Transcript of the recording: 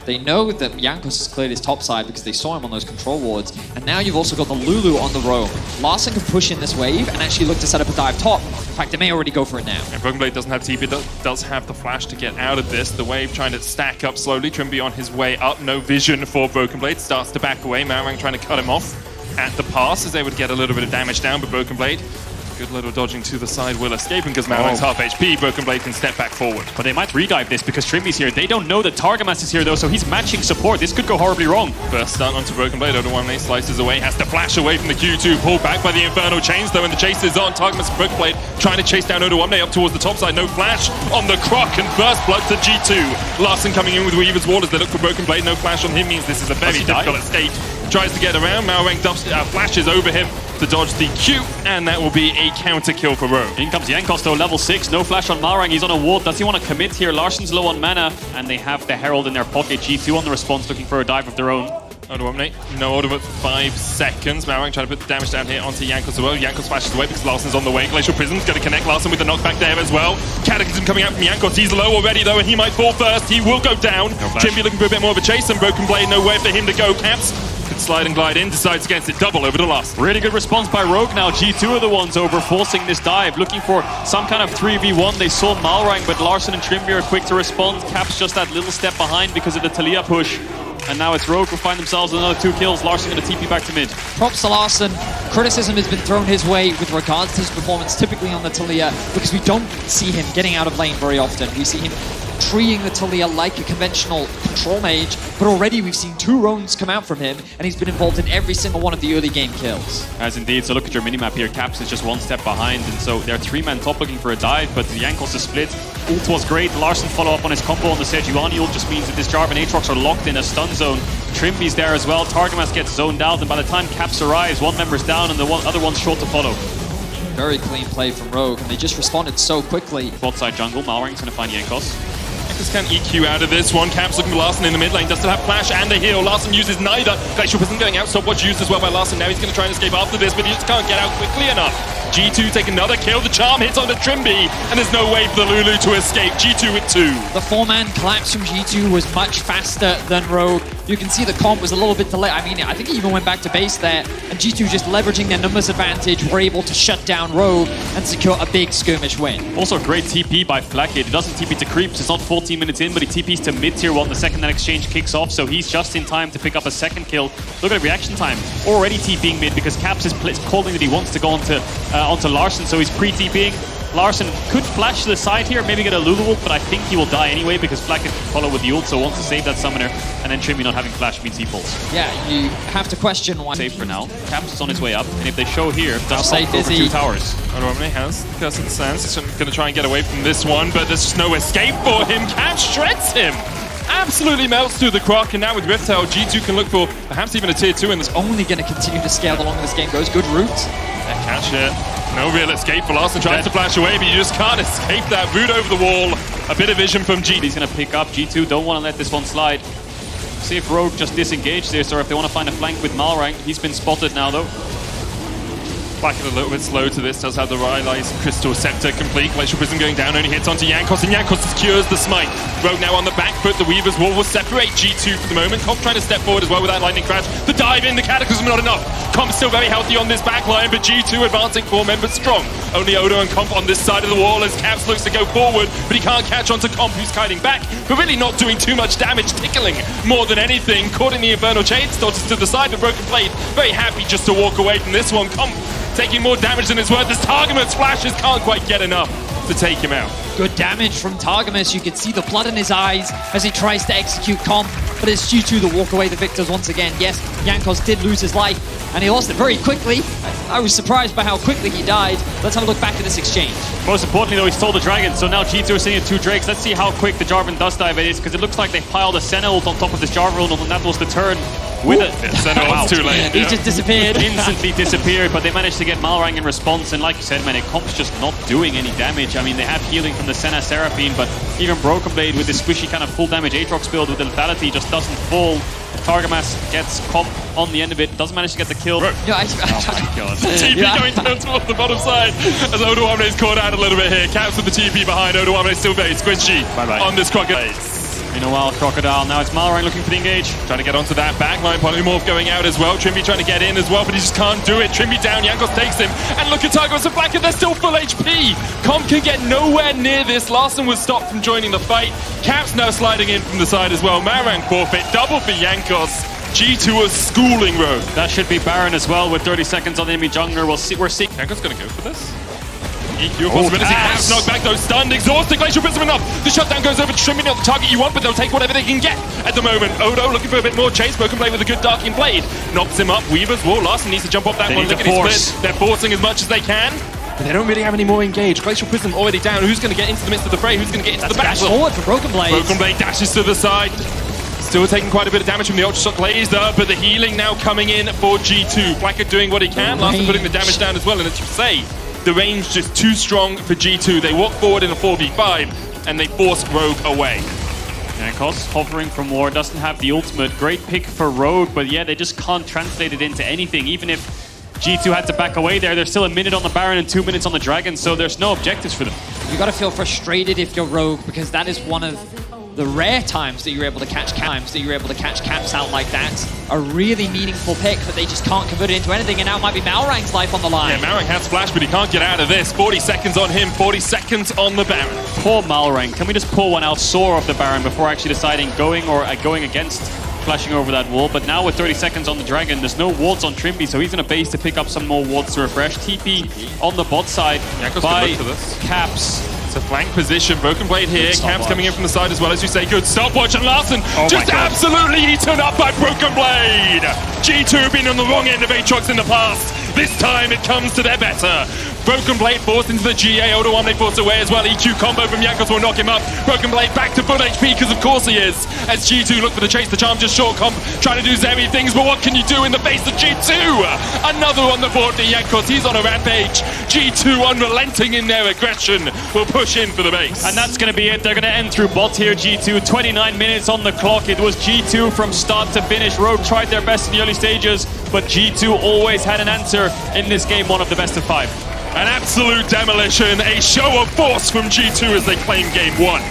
They know that Jankos has cleared his top side because they saw him on those control wards. And now you've also got the Lulu on the roam. Larssen can push in this wave and actually look to set up a dive top. In fact, they may already go for it now. And Broken Blade doesn't have TP, does have the flash to get out of this. The wave trying to stack up slowly. Trimby on his way up. No vision for Broken Blade. Starts to back away. Malrang trying to cut him off at the pass as they would get a little bit of damage down, but Broken Blade, good little dodging to the side, will escape, and because Malrang's half HP, Broken Blade can step back forward. But they might redive this because Trimby's here. They don't know that Targamas is here though, so he's matching support. This could go horribly wrong. First stun onto Broken Blade. Odoamne slices away, has to flash away from the Q2, pulled back by the Infernal Chains though, and the chase is on. Targamas and Broken Blade trying to chase down Odoamne up towards the top side. No flash on the Croc, and first blood to G2. Larssen coming in with Weaver's Wall as they look for Broken Blade. No flash on him means this is a very difficult escape. Tries to get around. Malrang flashes over him to dodge the Q, and that will be a counter kill for Rogue. In comes Jankos though, level 6. No flash on Malrang. He's on a ward. Does he want to commit here? Larssen's low on mana, and they have the Herald in their pocket. G2 on the response, looking for a dive of their own. Odoamne, no order but 5 seconds. Malrang trying to put the damage down here onto Jankos as well. Jankos flashes away because Larsen's on the way. Glacial Prism's going to connect Larssen with the knockback there as well. Cataclysm coming out from Jankos. He's low already though, and he might fall first. He will go down. Trimby looking for a bit more of a chase, and Broken Blade, nowhere for him to go. Caps could slide and glide in, decides against it, double over to Larssen. Really good response by Rogue now. G2 are the ones over forcing this dive, looking for some kind of 3v1. They saw Malrang, but Larssen and Trimby are quick to respond. Caps just that little step behind because of the Taliyah push. And now it's Rogue who find themselves with another 2 kills. Larssen going to TP back to mid. Props to Larssen. Criticism has been thrown his way with regards to his performance, typically on the Taliyah, because we don't see him getting out of lane very often. We see him treeing the Taliyah like a conventional control mage, but already we've seen 2 roams come out from him, and he's been involved in every single one of the early game kills. As indeed, so look at your minimap here. Caps is just 1 step behind, and so they're 3-man top looking for a dive, but the Jankos is split. Ult was great. Larssen follow up on his combo on the Sejuani ult, just means that this Jarvan Aatrox are locked in a stun zone. Trimby's there as well. Targamas gets zoned out, and by the time Caps arrives, 1 member's down and the other one's short to follow. Very clean play from Rogue, and they just responded so quickly. Bot side jungle, Malrang's going to find Jankos. Jankos can EQ out of this one. Caps looking for Larssen in the mid lane. Does still have flash and a heal. Larssen uses neither. Glacial Prism going out. Stopwatch used as well by Larssen. Now he's going to try and escape after this, but he just can't get out quickly enough. G2 take another kill. The charm hits onto Trimby, and there's no way for the Lulu to escape. G2 with 2. The 4-man collapse from G2 was much faster than Rogue. You can see the comp was a little bit delayed. I mean, I think he even went back to base there, and G2 just leveraging their numbers advantage were able to shut down Rogue and secure a big skirmish win. Also great TP by Flakkid. He doesn't TP to creeps. It's not 14 minutes in, but he TPs to mid tier 1 the second that exchange kicks off, so he's just in time to pick up a second kill. Look at the reaction time. Already TPing mid because Caps is calling that he wants to go onto Larssen, so he's pre-TPing. Larssen could flash to the side here, maybe get a Lulu ult, but I think he will die anyway because Flakkid can follow with the ult, so wants to save that summoner, and then Trimby not having flash means he falls. Yeah, you have to question why. Safe for now. Caps is on his way up, and if they show here, that's safe over 2 towers. Odoamne has the Curse of the Sands. He's going to try and get away from this one, but there's just no escape for him. Caps shreds him! Absolutely melts through the Croc, and now with Riptail, G2 can look for perhaps even a tier 2 in this. Only going to continue to scale the longer this game goes. Good route. That catch here. No real escape for Larssen. Tries to flash away, but you just can't escape that route over the wall. A bit of vision from G2. He's going to pick up. G2 don't want to let this one slide. See if Rogue just disengage this, or if they want to find a flank with Malrang. He's been spotted now, though. Flakkid a little bit slow to this, does have the Rylai's Crystal Scepter complete. Glacial Prism going down, only hits onto Jankos, and Jankos secures the smite. Rogue now on the back foot, the Weaver's Wall will separate G2 for the moment. Comp trying to step forward as well with that lightning crash. The dive in, the Cataclysm not enough. Comp's still very healthy on this back line, but G2 advancing 4 members strong. Only Odo and Comp on this side of the wall as Caps looks to go forward, but he can't catch onto Comp, who's kiting back, but really not doing too much damage, tickling more than anything. Caught in the Infernal Chains, dodges to the side, the Broken Blade very happy just to walk away from this one. Comp taking more damage than his worth as Targamas flashes can't quite get enough to take him out. Good damage from Targamas. You can see the blood in his eyes as he tries to execute Comp, but it's G2 that walk away the victors once again. Yes, Jankos did lose his life, and he lost it very quickly. I was surprised by how quickly he died. Let's have a look back at this exchange. Most importantly, though, he stole the dragon, so now G2 are sitting at 2 Drakes. Let's see how quick the Jarvan does dive is, because it looks like they piled a Senna ult on top of this Jarvan ult, and that was the turn. With it. Senna ult's too late. He just disappeared. Instantly disappeared, but they managed to get Malrang in response, and like you said, man, Comp's just not doing any damage. I mean, they have healing from the Senna Seraphine, but even Broken Blade with this squishy kind of full damage Aatrox build with the lethality just doesn't fall. Targamas gets Comp on the end of it, doesn't manage to get the kill. No, oh my god. TP going down towards the bottom side as Odoamne's caught out a little bit here. Caps with the TP behind. Odoamne still very squishy on this Crocodile. In a while, Crocodile. Now it's Malrang looking for the engage. Trying to get onto that backline. Polymorph going out as well. Trimby trying to get in as well, but he just can't do it. Trimby down. Jankos takes him. And look at Targos and Blacker. They're still full HP. Comp can get nowhere near this. Larson was stopped from joining the fight. Caps now sliding in from the side as well. Malrang forfeit. Double for Jankos. G2 is schooling Rogue. That should be Baron as well with 30 seconds on the enemy jungler. We're seeing. Jankos going to go for this. EQ possibility. Caps knocked back though. Stunned. Exhausted. Glacial Prism enough. The shutdown goes over to Trimby. Not the target you want, but they'll take whatever they can get at the moment. Odo looking for a bit more chase. Broken Blade with a good Darking Blade. Knocks him up. Weaver's Wall. Larson needs to jump off that They one. need Look to at his force. split. They're forcing as much as they can. But they don't really have any more engage. Glacial Prism already down. Who's going to get into the midst of the fray? Who's going to get into the Dash battle? forward for Broken Blade. Broken Blade dashes to the side. Still taking quite a bit of damage from the Ultra Shock Laser, but the healing now coming in for G2. Blacker doing what he can. Larson putting the damage down as well. And as you say, the range just too strong for G2. They walk forward in a 4v5, and they force Rogue away. Jankos hovering from War, doesn't have the ultimate. Great pick for Rogue, but yeah, they just can't translate it into anything. Even if G2 had to back away there, there's still a minute on the Baron and 2 minutes on the Dragon, so there's no objectives for them. You got to feel frustrated if you're Rogue, because that is one of the rare times that you're able to catch caps out like that. A really meaningful pick, but they just can't convert it into anything, and now it might be Malrang's life on the line. Yeah, Malrang has Splash, but he can't get out of this. 40 seconds on him, 40 seconds on the Baron. Poor Malrang. Can we just pull one out sore of the Baron before actually deciding going against flashing over that wall? But now with 30 seconds on the Dragon, there's no wards on Trimby, so he's in a base to pick up some more wards to refresh. TP on the bot side by Caps. It's a flank position. Broken Blade here. Caps coming in from the side as well, as you say. Good stopwatch, and Larson just absolutely eaten up by Broken Blade. G2 been on the wrong end of Aatrox in the past. This time it comes to their better. Broken Blade forced into the GA. Odo Omni forced away as well. EQ combo from Jankos will knock him up. Broken Blade back to full HP, because of course he is. As G2 look for the chase, the charm just short comp, trying to do Zemi things, but what can you do in the face of G2? Another on the board for Jankos. He's on a rampage. G2 unrelenting in their aggression will push in for the base. And that's going to be it. They're going to end through bot here, G2. 29 minutes on the clock. It was G2 from start to finish. Rogue tried their best in the early stages, but G2 always had an answer in this game, one of the best of 5. An absolute demolition, a show of force from G2 as they claim game 1.